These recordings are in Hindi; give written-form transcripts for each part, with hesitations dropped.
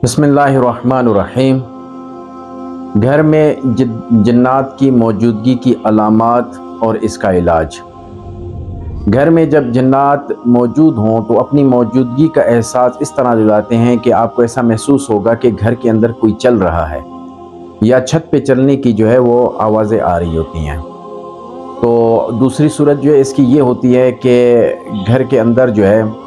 बिस्मिल्लाहिर्रहमानिर्रहीम। घर में जिन्नात की मौजूदगी की अलामात और इसका इलाज। घर में जब जिन्नात मौजूद हों तो अपनी मौजूदगी का एहसास इस तरह दिलाते हैं कि आपको ऐसा महसूस होगा कि घर के अंदर कोई चल रहा है या छत पे चलने की जो है वो आवाज़ें आ रही होती हैं। तो दूसरी सूरत जो है इसकी ये होती है कि घर के अंदर जो है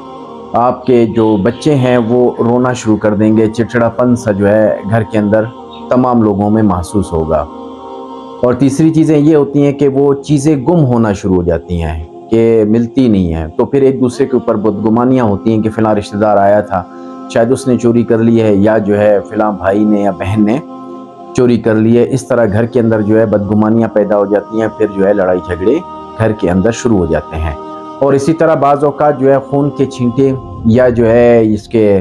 आपके जो बच्चे हैं वो रोना शुरू कर देंगे, चिड़चिड़ापन सा जो है घर के अंदर तमाम लोगों में महसूस होगा। और तीसरी चीज़ें ये होती हैं कि वो चीज़ें गुम होना शुरू हो जाती हैं कि मिलती नहीं हैं। तो फिर एक दूसरे के ऊपर बदगुमानियाँ होती हैं कि फ़लाँ रिश्तेदार आया था, शायद उसने चोरी कर ली है, या जो है फ़लाँ भाई ने या बहन ने चोरी कर ली है। इस तरह घर के अंदर जो है बदगुमानियाँ पैदा हो जाती हैं, फिर जो है लड़ाई झगड़े घर के अंदर शुरू हो जाते हैं। और इसी तरह बाज़ औक़ात जो है खून के छींटे या जो है इसके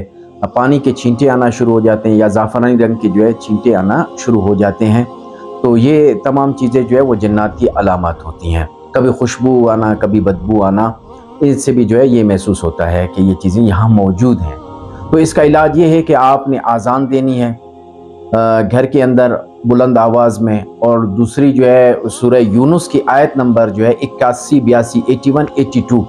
पानी के छींटे आना शुरू हो जाते हैं, या ज़ाफ़रानी रंग के जो है छींटे आना शुरू हो जाते हैं। तो ये तमाम चीज़ें जो है वो जिन्नात की अलामत होती हैं। कभी खुशबू आना, कभी बदबू आना, इससे भी जो है ये महसूस होता है कि ये चीज़ें यहाँ मौजूद हैं। तो इसका इलाज ये है कि आपने आज़ान देनी है घर के अंदर बुलंद आवाज़ में, और दूसरी जो है सूरह यूनुस की आयत नंबर जो है 81, 82, 81, 82,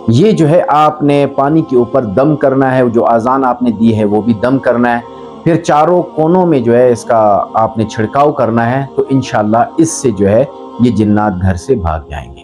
ये जो है आपने पानी के ऊपर दम करना है। जो आज़ान आपने दी है वो भी दम करना है। फिर चारों कोनों में जो है इसका आपने छिड़काव करना है। तो इंशाअल्लाह इससे जो है ये जिन्नात घर से भाग जाएंगे।